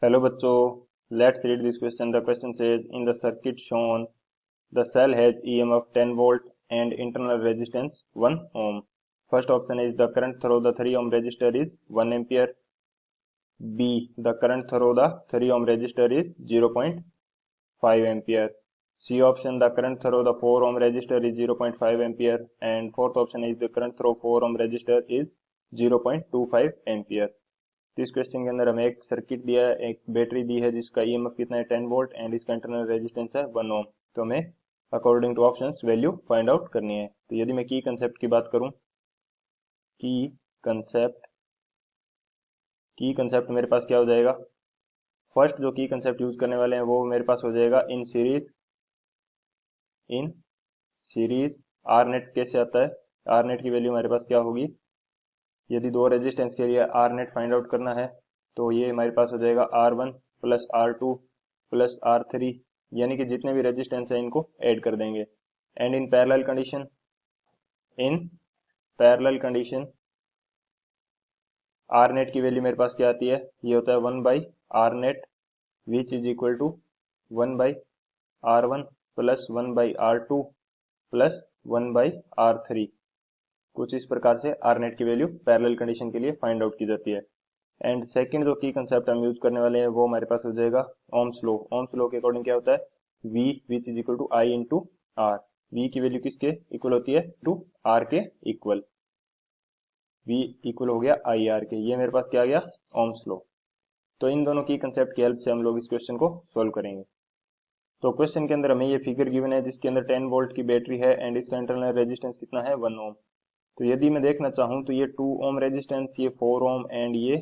Hello बच्चों, let's read this question. The question says in the circuit shown, the cell has EMF 10 volt and internal resistance 1 ohm. First option is the current through the 3 ohm resistor is 1 ampere. B. The current through the 3 ohm resistor is 0.5 ampere. C option, the current through the 4 ohm resistor is 0.5 ampere, and fourth option is the current through 4 ohm resistor is 0.25 ampere. तो इस question के अंदर हमें एक circuit दिया है, एक battery दी है जिसका ईएमएफ कितना है 10 वोल्ट एंड इसका इंटरनल रेजिस्टेंस है 1 ओम। तो हमें according two options value find out करनी है। तो यदि मैं की कंसेप्ट की बात करूं, की कंसेप्ट मेरे पास क्या हो जाएगा। फर्स्ट जो की कंसेप्ट यूज करने वाले हैं वो मेरे पास हो जाएगा इन सीरीज। आर नेट कैसे आता है, आर नेट की वैल्यू हमारे पास क्या होगी, यदि दो रेजिस्टेंस के लिए आर नेट फाइंड आउट करना है तो ये हमारे पास हो जाएगा R1 plus R2 plus R3, यानी कि जितने भी रेजिस्टेंस है इनको ऐड कर देंगे। And in parallel condition R net की वैल्यू मेरे पास क्या आती है, ये होता है 1 by R net which is equal to 1 by R1 plus 1 by R2 plus 1 by R3। कुछ इस प्रकार से आर नेट की वैल्यू पैरेलल कंडीशन के लिए फाइंड आउट की जाती है। एंड सेकंड जो की कंसेप्ट हम यूज करने वाले हैं वो हमारे पास हो जाएगा ओम्स लॉ। ओम्स लॉ के अकॉर्डिंग क्या होता है, V which is equal to I into R. V की वैल्यू किसके इक्वल होती है, टू R के इक्वल। V इक्वल हो गया IR के, ये मेरे पास क्या आ गया, ओम्स लॉ। तो इन दोनों की कंसेप्ट की हेल्प से हम लोग इस क्वेश्चन को सोल्व करेंगे। तो क्वेश्चन के अंदर हमें ये फिगर गिवन है जिसके अंदर 10 वोल्ट की बैटरी है एंड इसका इंटरनल रेजिस्टेंस कितना है 1 ओम। तो यदि मैं देखना चाहूँ तो ये 2 ओम रेजिस्टेंस, ये 4 ओम एंड ये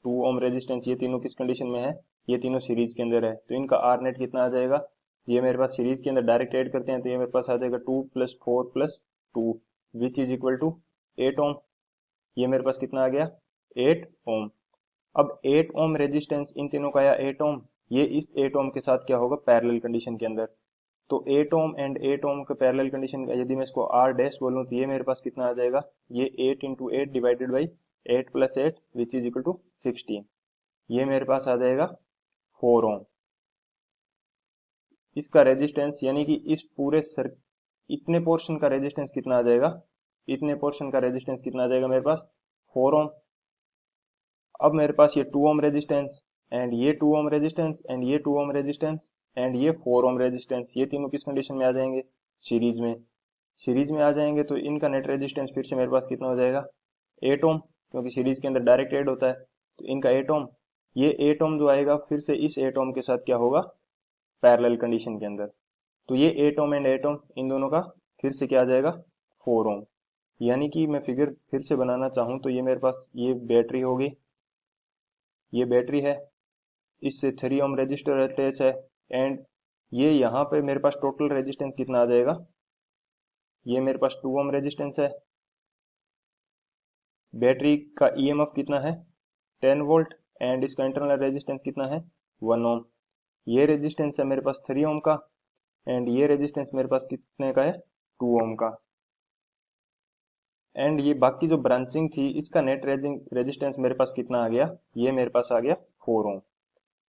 2 ओम रेजिस्टेंस, ये तीनों किस कंडीशन में है, ये तीनों सीरीज के अंदर है। तो इनका आर नेट कितना आ जाएगा, ये मेरे पास सीरीज के अंदर डायरेक्ट ऐड करते हैं तो ये मेरे पास आ जाएगा 2 plus 4 plus 2 which is equal to 8 ohm. ये मेरे पास कितना आ गया 8 ओम। अब 8 ओम रेजिस्टेंस इन तीनों का आया 8 ओम, ये इस 8 ओम के साथ क्या होगा पैरेलल कंडीशन के अंदर। तो 8 ओम एंड 8 ओम के पैरेलल कंडीशन का यदि मैं इसको आर डैश बोलूं तो ये मेरे पास कितना आ जाएगा, ये 8 into 8 divided by 8 plus 8 which is equal to 16। ये मेरे पास आ जाएगा 4 ओम। इसका रेजिस्टेंस यानी कि इस पूरे सर इतने पोर्शन का रेजिस्टेंस कितना आ जाएगा, इतने पोर्शन का रेजिस्टेंस कितना आ जाएगा मेरे पास 4 ओम। अब मेरे पास ये 2 ओम रेजिस्टेंस एंड ये 2 ओम रेजिस्टेंस एंड ये 2 ओम रेजिस्टेंस एंड ये 4 ओम रेजिस्टेंस, ये तीनों किस कंडीशन में आ जाएंगे, सीरीज में। सीरीज में आ जाएंगे तो इनका नेट रेजिस्टेंस फिर से मेरे पास कितना हो जाएगा 8 ओम, क्योंकि सीरीज के अंदर डायरेक्ट ऐड होता है। तो इनका 8 ओम, ये 8 ओम जो आएगा फिर से इस 8 ओम के साथ क्या होगा पैरेलल कंडीशन के अंदर। तो ये 8 ओम एंड 8 ओम इन दोनों का फिर से क्या आ जाएगा 4 ओम। यानी कि मैं फिगर फिर से बनाना चाहूँ तो ये मेरे पास ये बैटरी होगी, ये बैटरी है, इससे 3 ओम रजिस्टर अटैच है एंड ये यहाँ पे मेरे पास टोटल रेजिस्टेंस कितना आ जाएगा, ये मेरे पास 2 ओम रेजिस्टेंस है। बैटरी का ईएमएफ कितना है 10 वोल्ट एंड इसका इंटरनल रेजिस्टेंस कितना है 1 ओम। ये रेजिस्टेंस है मेरे पास 3 ओम का एंड ये रेजिस्टेंस मेरे पास कितने का है 2 ओम का। एंड ये बाकी जो ब्रांचिंग थी इसका नेट रेजिस्टेंस मेरे पास कितना आ गया, ये मेरे पास आ गया 4 ओम।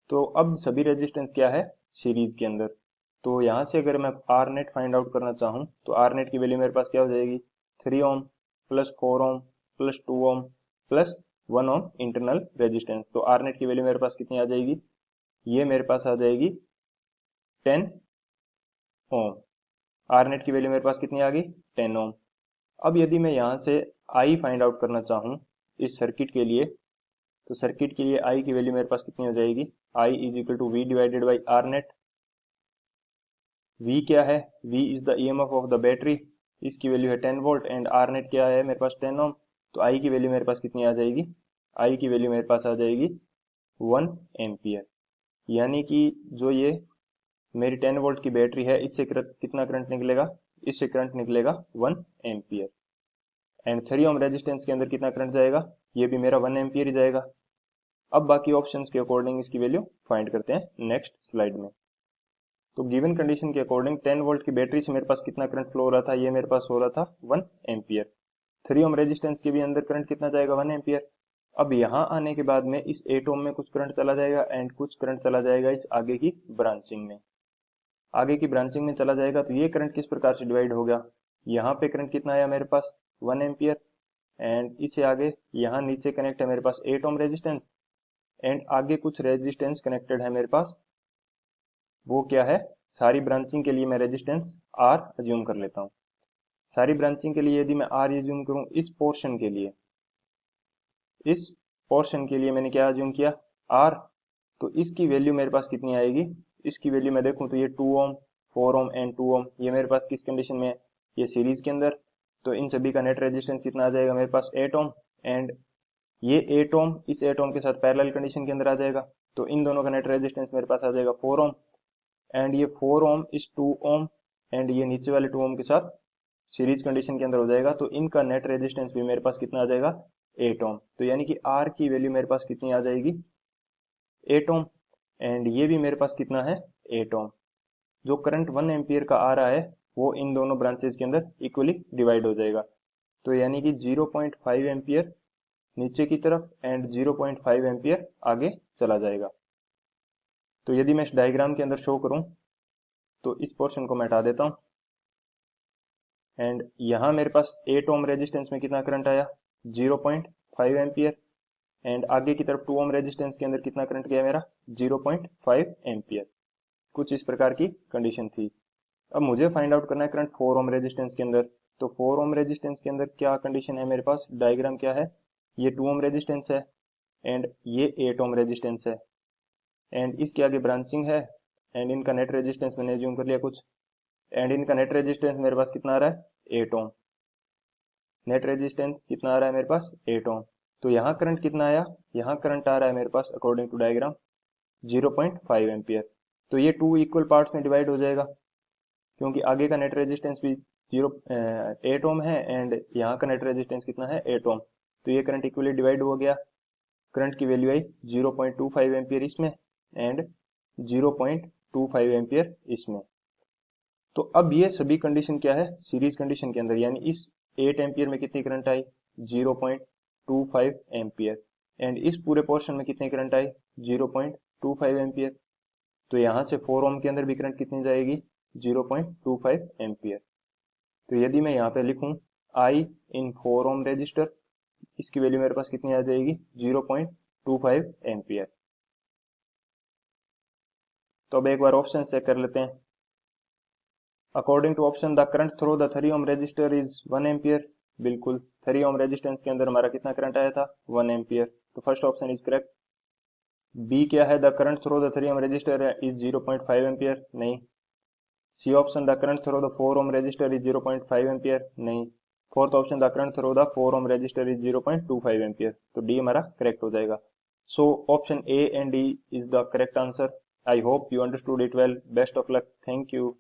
तो अब सभी रेजिस्टेंस क्या है सीरीज के अंदर। तो यहाँ से अगर मैं आर नेट फाइंड आउट करना चाहूँ तो आर नेट की वैल्यू मेरे पास क्या हो जाएगी 3 ohm plus 4 ohm plus 2 ohm plus 1 ओम इंटरनल रेजिस्टेंस। तो आर नेट की वैल्यू मेरे पास कितनी आ जाएगी, ये मेरे पास आ जाएगी 10 ओम। आर नेट की वैल्यू मेरे पास कितनी आ गई 10 ओम। अब यदि मैं यहाँ से आई फाइंड आउट करना चाहूँ इस सर्किट के लिए, तो सर्किट के लिए आई की वैल्यू मेरे पास कितनी हो जाएगी, I is equal to V divided by R net. V क्या है, V is the EMF of the battery, इसकी वैल्यू है 10 वोल्ट एंड आर नेट क्या है मेरे पास 10 ओम। तो आई की वैल्यू मेरे पास कितनी आ जाएगी, आई की वैल्यू मेरे पास आ जाएगी 1 एम्पियर। यानी कि जो ये मेरी 10 वोल्ट की बैटरी है इससे कितना करंट निकलेगा, इससे करंट निकलेगा 1 एम्पियर। एंड 3 ओम रेजिस्टेंस के अंदर कितना करंट जाएगा, ये भी मेरा 1 एम्पियर ही जाएगा। अब बाकी ऑप्शंस के अकॉर्डिंग इसकी वैल्यू फाइंड करते हैं नेक्स्ट स्लाइड में। तो गिवन कंडीशन के अकॉर्डिंग 10 वोल्ट की बैटरी से मेरे पास कितना करंट फ्लो हो रहा था, ये मेरे पास हो रहा था 1 एम्पियर। 3 ओम रेजिस्टेंस के भी अंदर करंट कितना जाएगा 1 एम्पियर। अब यहाँ आने के बाद में इस 8 ओम में कुछ करंट चला जाएगा एंड कुछ करंट चला जाएगा इस आगे की ब्रांचिंग में। आगे की ब्रांचिंग में चला जाएगा तो ये करंट किस प्रकार से डिवाइड हो गया, यहाँ पे करंट कितना आया मेरे पास 1 एम्पियर एंड इसे आगे यहाँ नीचे कनेक्ट है मेरे पास 8 ओम रेजिस्टेंस एंड आगे कुछ रेजिस्टेंस कनेक्टेड है मेरे पास। वो क्या है, सारी ब्रांचिंग के लिए मैं रेजिस्टेंस R अज्यूम कर लेता हूँ। सारी ब्रांचिंग के लिए यदि मैं R अज्यूम करूँ इस पोर्शन के लिए, इस पोर्शन के लिए मैंने क्या अज्यूम किया R, तो इसकी वैल्यू मेरे पास कितनी आएगी, इसकी वैल्यू मैं देखूं तो ये 2 ओम 4 ओम एंड 2 ओम ये मेरे पास किस कंडीशन में है, ये सीरीज के अंदर। तो इन सभी का नेट रेजिस्टेंस कितना आ जाएगा मेरे पास 8 ओम एंड ये 8 ओम इस 8 ओम के साथ पैरेलल कंडीशन के अंदर आ जाएगा। तो इन दोनों का नेट रेजिस्टेंस मेरे पास आ जाएगा 4 ओम एंड ये 4 ओम इस 2 ओम एंड ये नीचे वाले 2 ओम के साथ सीरीज कंडीशन के अंदर हो जाएगा। तो इनका नेट रेजिस्टेंस भी मेरे पास कितना आ जाएगा 8 ओम। तो यानी कि R की वैल्यू मेरे पास कितनी आ जाएगी 8 ओम एंड ये भी मेरे पास कितना है 8 ओम। जो करंट 1 एम्पियर का आ रहा है वो इन दोनों ब्रांचेस के अंदर इक्वली डिवाइड हो जाएगा। तो यानी कि 0.5 एम्पियर नीचे की तरफ एंड 0.5 एम्पियर आगे चला जाएगा। तो यदि मैं इस डायग्राम के अंदर शो करूं तो इस पोर्शन को मैं हटा देता हूं एंड यहां मेरे पास 8 ओम रेजिस्टेंस में कितना करंट आया 0.5 एम्पियर एंड आगे की तरफ 2 ओम रेजिस्टेंस के अंदर कितना करंट गया मेरा 0.5 एम्पियर। कुछ इस प्रकार की कंडीशन थी। अब मुझे फाइंड आउट करना है करंट 4 ओम रेजिस्टेंस के अंदर। तो 4 ओम रेजिस्टेंस के अंदर क्या कंडीशन है मेरे पास, डायग्राम क्या है, ये 2 ओम रेजिस्टेंस है एंड ये 8 ओम रेजिस्टेंस है एंड इसके आगे ब्रांचिंग है एंड इनका नेट रेजिस्टेंस मैंने अज्यूम कर लिया कुछ एंड इनका नेट रेजिस्टेंस मेरे पास कितना आ रहा है 8 ओम। नेट रेजिस्टेंस कितना आ रहा है मेरे पास 8 ओम। तो यहाँ करंट कितना आया, यहाँ करंट आ रहा है मेरे पास अकॉर्डिंग टू डायग्राम 0.5 एम्पियर। तो ये 2 इक्वल पार्ट्स में डिवाइड हो जाएगा क्योंकि आगे का नेट रेजिस्टेंस भी 8 ओम है एंड यहाँ का नेट रेजिस्टेंस कितना है 8 ओम। तो ये करंट इक्वली डिवाइड हो गया। करंट की वैल्यू आई 0.25 एम्पियर इसमें एंड 0.25 एम्पियर इसमें। तो अब ये सभी कंडीशन क्या है सीरीज कंडीशन के अंदर, यानी इस 8 एम्पियर में कितनी करंट आई 0.25 एम्पियर एंड इस पूरे पोर्शन में कितनी करंट आई 0.25 एम्पियर। तो यहाँ से 4 ओम के अंदर भी करंट कितनी जाएगी 0.25 एम्पियर। तो यदि मैं यहाँ पे लिखूं I इन 4 ओम रेजिस्टर, इसकी वैल्यू मेरे पास कितनी आ जाएगी 0.25 एम्पियर। तो अब एक बार ऑप्शन चेक कर लेते हैं। According to option the current through the 3 ohm resistor is 1 ampere. बिल्कुल 3 ओम रेजिस्टेंस के अंदर हमारा कितना करंट आया था 1 एम्पियर। तो first option is correct. B क्या है, the current through the 3 ohm resistor is 0.5 ampere, नहीं। C option the current through the 4 ohm resistor is 0.5 ampere, नहीं। Fourth option the current through the 4 ohm resistor is 0.25 ampere. तो D हमारा correct हो जाएगा। So option A and D is the correct answer. I hope you understood it well. Best of luck. Thank you.